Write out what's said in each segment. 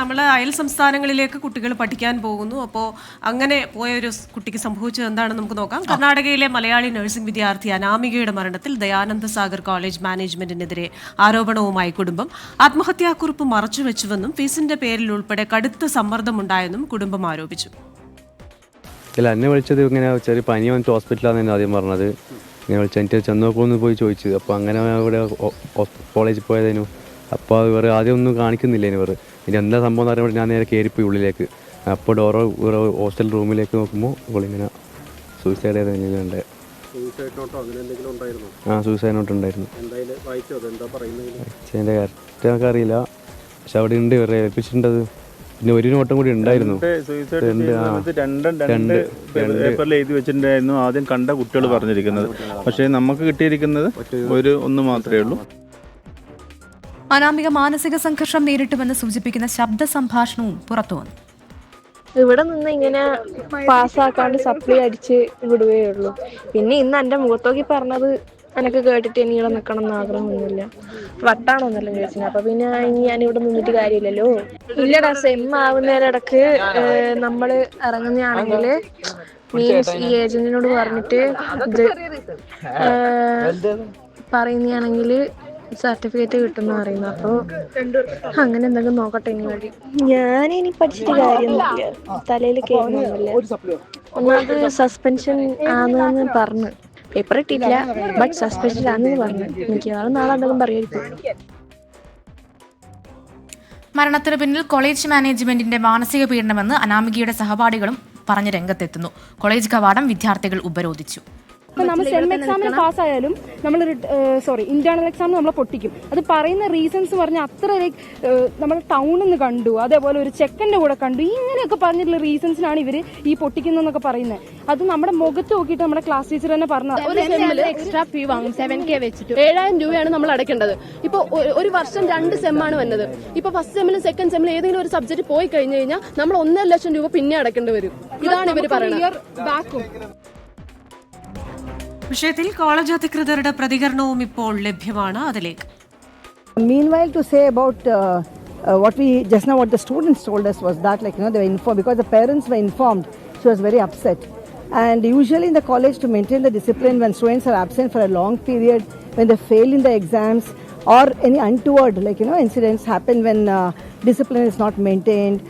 നമ്മൾ അയൽ സംസ്ഥാനങ്ങളിലേക്ക് കുട്ടികൾ പഠിക്കാൻ പോകുന്നു. അപ്പോൾ അങ്ങനെ പോയ ഒരു കുട്ടിക്ക് സംഭവിച്ചത് എന്താണെന്ന് നമുക്ക് നോക്കാം. കർണാടകയിലെ മലയാളി നഴ്സിംഗ് വിദ്യാർത്ഥി അനാമികയുടെ മരണത്തിൽ ദയാനന്ദ സാഗർ കോളേജ് മാനേജ്മെന്റിനെതിരെ ആരോപണവുമായി കുടുംബം. ആത്മഹത്യാക്കുറിപ്പ് മറച്ചുവെച്ചുവെന്നും ഫീസിന്റെ പേരിൽ ഉൾപ്പെടെ കടുത്ത സമ്മർദ്ദമുണ്ടായെന്നും കുടുംബം ആരോപിച്ചു. ഇല്ല, എന്നെ വിളിച്ചത് ഇങ്ങനെ ചെറിയ പനി വന്നിട്ട് ഹോസ്പിറ്റലാണെന്ന് ആദ്യം പറഞ്ഞത്. ഇങ്ങനെ വിളിച്ചാൽ എനിക്ക് ചെന്ന് നോക്കുമെന്ന് പോയി ചോദിച്ചു. അപ്പോൾ അങ്ങനെ ഇവിടെ കോളേജിൽ പോയതിനു. അപ്പോൾ ഇവർ ആദ്യം ഒന്നും കാണിക്കുന്നില്ല. ഇവർ ഇനി എന്താ സംഭവം എന്ന് പറയുമ്പോൾ ഞാൻ നേരെ കയറിപ്പോയി ഉള്ളിലേക്ക്. അപ്പോൾ ഹോസ്റ്റൽ റൂമിലേക്ക് നോക്കുമ്പോൾ ഇവളിങ്ങനെ സൂയിസൈഡ് ചെയ്തതിനുണ്ട്. സൂയിസൈഡ് നോട്ട് ഉണ്ടായിരുന്നു. അതിൻ്റെ കറക്റ്റ് നമുക്ക് അറിയില്ല, പക്ഷെ അവിടെ ഉണ്ട് ഇവരെ ഏൽപ്പിച്ചിട്ടുണ്ടത്. പിന്നെ ഒരു നോട്ടും കൂടി ഉണ്ടായിരുന്നു. പേപ്പറിൽ എഴുതി വെച്ചിട്ടുണ്ടായിരുന്നു ആദ്യം കണ്ട കുട്ടികൾ പറഞ്ഞിരിക്കുന്നത്. പക്ഷേ നമുക്ക് കിട്ടിയിരിക്കുന്നത് ഒന്ന് മാത്രമേ ഉള്ളൂ. അനാമിക മാനസിക സംഘർഷം നേരിട്ടുവെന്ന് സൂചിപ്പിക്കുന്ന ശബ്ദ സംഭാഷണവും പുറത്തു വന്നു. ഇവിടെ നിന്ന് ഇങ്ങനെ പാസ്സാക്കാണ്ട് സപ്ലി അടിച്ച് വിടുകയുള്ളൂ. പിന്നെ ഇന്ന് എൻ്റെ മുഖത്തോക്കി പറഞ്ഞത് എനക്ക് കേട്ടിട്ട് ഇനി ഇവിടെ നിൽക്കണം എന്ന് ആഗ്രഹമൊന്നുമില്ല. വട്ടാണോന്നല്ല ചോദിച്ചത്. അപ്പൊ പിന്നെ ഇനി ഞാനിവിടെ നിന്നിട്ട് കാര്യമില്ലല്ലോ. ഇല്ലടാ, സെം ആവുന്നതിനിടക്ക് നമ്മള് ഇറങ്ങുന്നതാണെങ്കിൽ മീൻസ് ഈ ഏജന്റിനോട് പറഞ്ഞിട്ട് ഇത് പറയുന്നതാണെങ്കിൽ സർട്ടിഫിക്കറ്റ് കിട്ടുന്ന പറയുന്നു. അപ്പോൾ അങ്ങനെ എന്തെങ്കിലും നോക്കട്ടെ. ഇനി വേണ്ടി ഞാനിനി പഠിച്ചിട്ട് കാര്യമൊന്നുമില്ല, തലയിൽ കയറുന്നില്ല. ഒന്നാമത് സസ്പെൻഷൻ ആണെന്ന് പറഞ്ഞു. പേപ്പർ ഇട്ടിട്ടില്ല, ബട്ട് സസ്പെൻഷൻ ആണെന്ന് പറഞ്ഞു. മിക്കവാറും നാളെ എന്തെങ്കിലും പറയുമായിരിക്കും. മരണത്തിന് പിന്നിൽ കോളേജ് മാനേജ്മെന്റിന്റെ മാനസിക പീഡനമെന്ന് അനാമികയുടെ സഹപാഠികളും പറഞ്ഞ് രംഗത്തെത്തുന്നു. കോളേജ് കവാടം വിദ്യാർത്ഥികൾ ഉപരോധിച്ചു. ഇപ്പം നമ്മൾ സെം എക്സാമിന് പാസ്സായാലും നമ്മൾ ഇന്റേണൽ എക്സാമിന് നമ്മളെ പൊട്ടിക്കും. അത് പറയുന്ന റീസൺസ് പറഞ്ഞാൽ അത്ര നമ്മൾ ടൗണിൽ നിന്ന് കണ്ടു, അതേപോലെ ഒരു ചെക്കൻ്റെ കൂടെ കണ്ടു, ഇങ്ങനെയൊക്കെ പറഞ്ഞിട്ടുള്ള റീസൺസിനാണ് ഇവർ ഈ പൊട്ടിക്കുന്നതെന്നൊക്കെ പറയുന്നത്. അത് നമ്മുടെ മുഖത്ത് നോക്കിയിട്ട് നമ്മുടെ ക്ലാസ് ടീച്ചർ തന്നെ പറഞ്ഞത്. ഒരു സെമ്മില് എക്സ്ട്രാ ഫീ വാങ്ങും. 7K വെച്ചിട്ട് 7000 രൂപയാണ് നമ്മൾ അടയ്ക്കേണ്ടത്. ഇപ്പോൾ ഒരു വർഷം 2 സെമ്മാണ് വന്നത്. ഇപ്പോൾ ഫസ്റ്റ് സെമ്മിലും സെക്കൻഡ് സെമ്മിലും ഏതെങ്കിലും ഒരു സബ്ജക്ട് പോയി കഴിഞ്ഞു കഴിഞ്ഞാൽ നമ്മൾ 1.5 ലക്ഷം രൂപ പിന്നെ അടയ്ക്കേണ്ടി വരും. ഇതാണ് ഇവർ പറയുന്നത്. വിഷയത്തിൽ കോളേജ് അധികൃതരുടെ പ്രതികരണവും ഇപ്പോൾ ലഭ്യമാണ്. അതിലേക്ക്. Meanwhile, to say about what we just now, what the students told us was that, like, they were informed because the parents were informed. She was very upset. And usually in the college, to maintain the discipline when students are absent for a long period, when they fail in the exams, or any untoward, incidents happen when discipline is not maintained,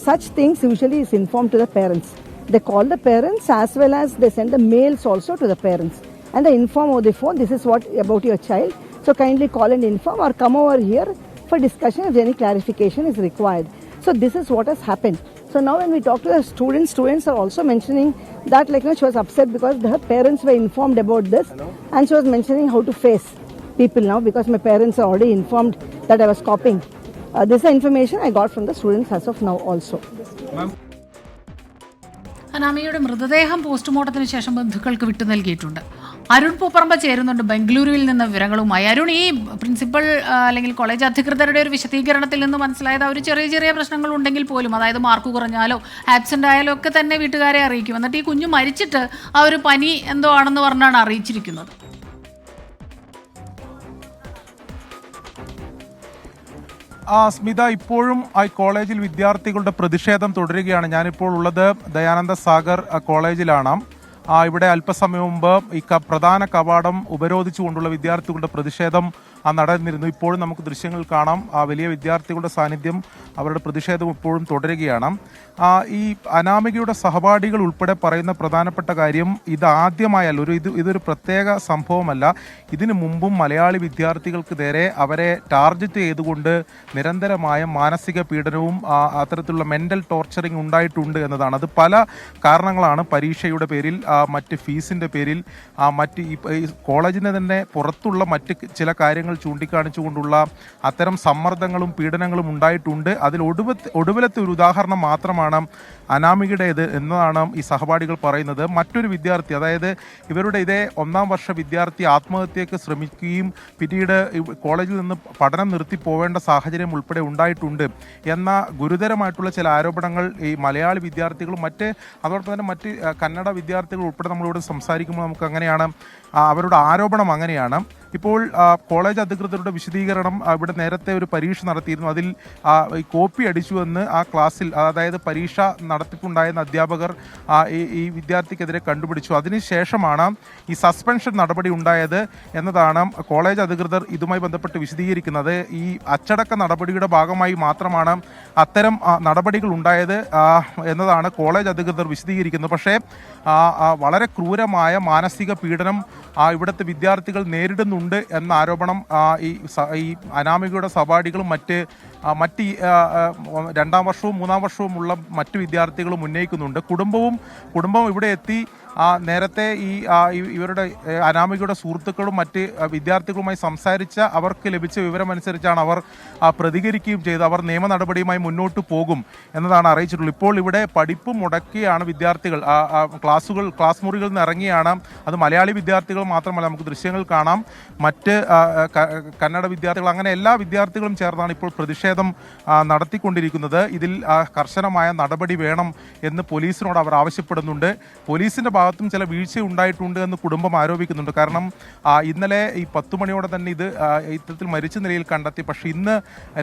such things usually is informed to the parents. They call the parents as well as they send the mails also to the parents. And they inform over the phone, this is what about your child. So kindly call and inform or come over here for discussion if any clarification is required. So this is what has happened. So now when we talk to the students are also mentioning that she was upset because her parents were informed about this. And she was mentioning how to face people now because my parents are already informed that I was copying. This is the information I got from the students as of now also. അനാമികയുടെ മൃതദേഹം പോസ്റ്റ്മോർട്ടത്തിന് ശേഷം ബന്ധുക്കൾക്ക് വിട്ടു നൽകിയിട്ടുണ്ട്. അരുൺ പൂപ്പറമ്പ ചേരുന്നുണ്ട് ബംഗളൂരുവിൽ നിന്ന് വിവരങ്ങളുമായി. അരുൺ, ഈ പ്രിൻസിപ്പൽ അല്ലെങ്കിൽ കോളേജ് അധികൃതരുടെ ഒരു വിശദീകരണത്തിൽ നിന്ന് മനസ്സിലായത് അവർ ചെറിയ പ്രശ്നങ്ങൾ ഉണ്ടെങ്കിൽ പോലും, അതായത് മാർക്ക് കുറഞ്ഞാലോ ആബ്സെന്റ് ആയാലോ ഒക്കെ തന്നെ വീട്ടുകാരെ അറിയിക്കും. എന്നിട്ട് ഈ കുഞ്ഞു മരിച്ചിട്ട് ആ ഒരു പനി എന്തോ ആണെന്ന് പറഞ്ഞാണ് അറിയിച്ചിരിക്കുന്നത്. സ്മിത, ഇപ്പോഴും കോളേജിൽ വിദ്യാർത്ഥികളുടെ പ്രതിഷേധം തുടരുകയാണ്. ഞാനിപ്പോൾ ഉള്ളത് ദയാനന്ദ സാഗർ കോളേജിലാണ്. ഇവിടെ അല്പസമയം മുമ്പ് ഈ പ്രധാന കവാടം ഉപരോധിച്ചുകൊണ്ടുള്ള വിദ്യാർത്ഥികളുടെ പ്രതിഷേധം നടന്നിരുന്നു. ഇപ്പോഴും നമുക്ക് ദൃശ്യങ്ങൾ കാണാം. വലിയ വിദ്യാർത്ഥികളുടെ സാന്നിധ്യം, അവരുടെ പ്രതിഷേധം ഇപ്പോഴും തുടരുകയാണ്. ഈ അനാമികയുടെ സഹപാഠികൾ ഉൾപ്പെടെ പറയുന്ന പ്രധാനപ്പെട്ട കാര്യം, ഇതാദ്യമായല്ല, ഇതൊരു പ്രത്യേക സംഭവമല്ല. ഇതിനു മുമ്പും മലയാളി വിദ്യാർത്ഥികൾക്ക് നേരെ അവരെ ടാർഗറ്റ് ചെയ്തുകൊണ്ട് നിരന്തരമായ മാനസിക പീഡനവും അത്തരത്തിലുള്ള മെന്റൽ ടോർച്ചറിങ് ഉണ്ടായിട്ടുണ്ട് എന്നതാണ്. അത് പല കാരണങ്ങളാണ്. പരീക്ഷയുടെ പേരിൽ, മറ്റ് ഫീസിൻ്റെ പേരിൽ, മറ്റ് ഈ കോളേജിന് തന്നെ പുറത്തുള്ള മറ്റ് ചില കാര്യങ്ങൾ ചൂണ്ടിക്കാണിച്ചുകൊണ്ടുള്ള അത്തരം സമ്മർദ്ദങ്ങളും പീഡനങ്ങളും ഉണ്ടായിട്ടുണ്ട്. അതിൽ ഒടുവിലത്തെ ഒരു ഉദാഹരണം മാത്രമാണ് അനാമികയുടേത് എന്നതാണ് ഈ സഹപാഠികൾ പറയുന്നത്. മറ്റൊരു വിദ്യാർത്ഥി, അതായത് ഇവരുടെ ഇതേ 1ാം വർഷ വിദ്യാർത്ഥി ആത്മഹത്യക്ക് ശ്രമിക്കുകയും പിന്നീട് കോളേജിൽ നിന്ന് പഠനം നിർത്തി പോവേണ്ട സാഹചര്യം ഉൾപ്പെടെ ഉണ്ടായിട്ടുണ്ട് എന്ന ഗുരുതരമായിട്ടുള്ള ചില ആരോപണങ്ങൾ ഈ മലയാളി വിദ്യാർത്ഥികളും അതോടൊപ്പം തന്നെ മറ്റ് കന്നഡ വിദ്യാർത്ഥികൾ ഉൾപ്പെടെ നമ്മളിവിടെ സംസാരിക്കുമ്പോൾ നമുക്ക് അങ്ങനെയാണ് അവരുടെ ആരോപണം അങ്ങനെയാണ്. ഇപ്പോൾ കോളേജ് അധികൃതരുടെ വിശദീകരണം ഇവിടെ നേരത്തെ ഒരു പരീക്ഷ നടത്തിയിരുന്നു. അതിൽ ഈ കോപ്പി അടിച്ചുവെന്ന് ആ ക്ലാസ്സിൽ, അതായത് പരീക്ഷ നടത്തിപ്പുണ്ടായിരുന്ന അധ്യാപകർ ഈ വിദ്യാർത്ഥിക്കെതിരെ കണ്ടുപിടിച്ചു. അതിനുശേഷമാണ് ഈ സസ്പെൻഷൻ നടപടി ഉണ്ടായത് എന്നതാണ് കോളേജ് അധികൃതർ ഇതുമായി ബന്ധപ്പെട്ട് വിശദീകരിക്കുന്നത്. ഈ അച്ചടക്ക നടപടിയുടെ ഭാഗമായി മാത്രമാണ് അത്തരം നടപടികൾ ഉണ്ടായത് എന്നതാണ് കോളേജ് അധികൃതർ വിശദീകരിക്കുന്നത്. പക്ഷേ വളരെ ക്രൂരമായ മാനസിക പീഡനം ഇവിടുത്തെ വിദ്യാർത്ഥികൾ നേരിടുന്നുണ്ട് എന്ന ആരോപണം ഈ അനാമികയുടെ സഹപാഠികളും മറ്റ് രണ്ടാം വർഷവും മൂന്നാം വർഷവുമുള്ള മറ്റു വിദ്യാർത്ഥികളും ഉന്നയിക്കുന്നുണ്ട്. കുടുംബം ഇവിടെ എത്തി നേരത്തെ ഇവരുടെ അനാമികയുടെ സുഹൃത്തുക്കളും മറ്റ് വിദ്യാർത്ഥികളുമായി സംസാരിച്ച അവർക്ക് ലഭിച്ച വിവരമനുസരിച്ചാണ് അവർ പ്രതികരിക്കുകയും ചെയ്ത് അവർ നിയമ നടപടിയുമായി മുന്നോട്ട് പോകും എന്നതാണ് അറിയിച്ചിട്ടുള്ളത്. ഇപ്പോൾ ഇവിടെ പഠിപ്പ് മുടക്കിയാണ് വിദ്യാർത്ഥികൾ ക്ലാസ് മുറികളിൽ നിന്ന് ഇറങ്ങിയാണ്. അത് മലയാളി വിദ്യാർത്ഥികൾ മാത്രമല്ല, നമുക്ക് ദൃശ്യങ്ങൾ കാണാം, മറ്റ് കന്നഡ വിദ്യാർത്ഥികൾ, അങ്ങനെ എല്ലാ വിദ്യാർത്ഥികളും ചേർന്നാണ് ഇപ്പോൾ പ്രതിഷേധം നടത്തിക്കൊണ്ടിരിക്കുന്നത്. ഇതിൽ കർശനമായ നടപടി വേണം എന്ന് പോലീസിനോട് അവർ ആവശ്യപ്പെടുന്നുണ്ട്. പോലീസിന്റെ ഭാഗത്തും ചില വീഴ്ച ഉണ്ടായിട്ടുണ്ട് എന്ന് കുടുംബം ആരോപിക്കുന്നുണ്ട്. കാരണം ഇന്നലെ ഈ 10 മണിയോടെ തന്നെ ഇത് ഇത്തരത്തിൽ മരിച്ച നിലയിൽ കണ്ടെത്തി. പക്ഷേ ഇന്ന്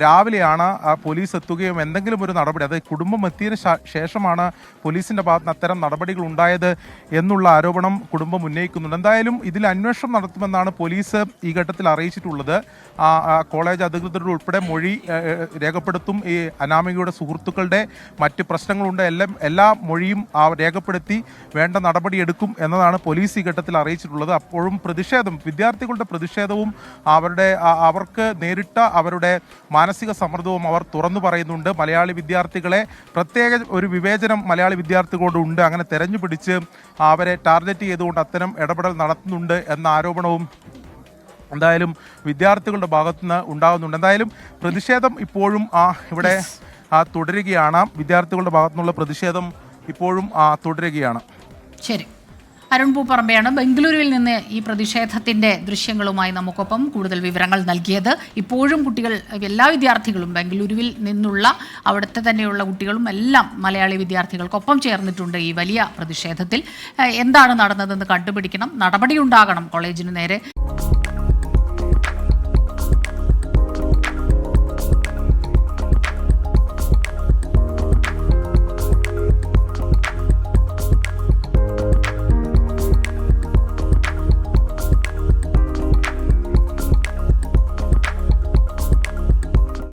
രാവിലെയാണ് പോലീസ് എത്തുകയും എന്തെങ്കിലും ഒരു നടപടി, അത് കുടുംബം എത്തിയതിന് ശേഷമാണ് പോലീസിന്റെ ഭാഗത്ത് നിന്ന് അത്തരം നടപടികൾ ഉണ്ടായത് എന്നുള്ള ആരോപണം കുടുംബം ഉന്നയിക്കുന്നുണ്ട്. എന്തായാലും ഇതിൽ അന്വേഷണം നടത്തുമെന്നാണ് പോലീസ് ഈ ഘട്ടത്തിൽ അറിയിച്ചിട്ടുള്ളത്. കോളേജ് അധികൃതരുടെ ഉൾപ്പെടെ മൊഴി രേഖപ്പെടുത്തും. ഈ അനാമികയുടെ സുഹൃത്തുക്കളുടെ മറ്റ് പ്രശ്നങ്ങളുണ്ട്, എല്ലാ മൊഴിയും രേഖപ്പെടുത്തി വേണ്ട നടപടിയെടുക്കും എന്നതാണ് പോലീസ് ഈ ഘട്ടത്തിൽ അറിയിച്ചിട്ടുള്ളത്. അപ്പോഴും വിദ്യാർത്ഥികളുടെ പ്രതിഷേധവും അവർക്ക് നേരിട്ട അവരുടെ മാനസിക സമ്മർദ്ദവും അവർ തുറന്നു പറയുന്നുണ്ട്. മലയാളി വിദ്യാർത്ഥികളെ പ്രത്യേക ഒരു വിവേചനം മലയാളി വിദ്യാർത്ഥികളോട് ഉണ്ട്, അങ്ങനെ തെരഞ്ഞു പിടിച്ച് അവരെ ടാർഗറ്റ് ചെയ്തുകൊണ്ട് അത്തരം ഇടപെടൽ നടത്തുന്നുണ്ട് എന്ന ആരോപണവും എന്തായാലും വിദ്യാർത്ഥികളുടെ ഭാഗത്തുനിന്ന് ഉണ്ടാകുന്നുണ്ട്. എന്തായാലും പ്രതിഷേധം ഇപ്പോഴും ഇവിടെ തുടരുകയാണ്. വിദ്യാർത്ഥികളുടെ ഭാഗത്തുനിന്നുള്ള പ്രതിഷേധം ഇപ്പോഴും തുടരുകയാണ്. ശരി, അരുൺ പൂപ്പറമ്പയാണ് ബംഗളൂരുവിൽ നിന്ന് ഈ പ്രതിഷേധത്തിന്റെ ദൃശ്യങ്ങളുമായി നമുക്കൊപ്പം കൂടുതൽ വിവരങ്ങൾ നൽകിയത്. ഇപ്പോഴും എല്ലാ വിദ്യാർത്ഥികളും ബംഗളൂരുവിൽ നിന്നുള്ള അവിടുത്തെ തന്നെയുള്ള കുട്ടികളും എല്ലാം മലയാളി വിദ്യാർത്ഥികൾക്കൊപ്പം ചേർന്നിട്ടുണ്ട് ഈ വലിയ പ്രതിഷേധത്തിൽ. എന്താണ് നടന്നതെന്ന് കണ്ടുപിടിക്കണം, നടപടി ഉണ്ടാകണം കോളേജിന് നേരെ.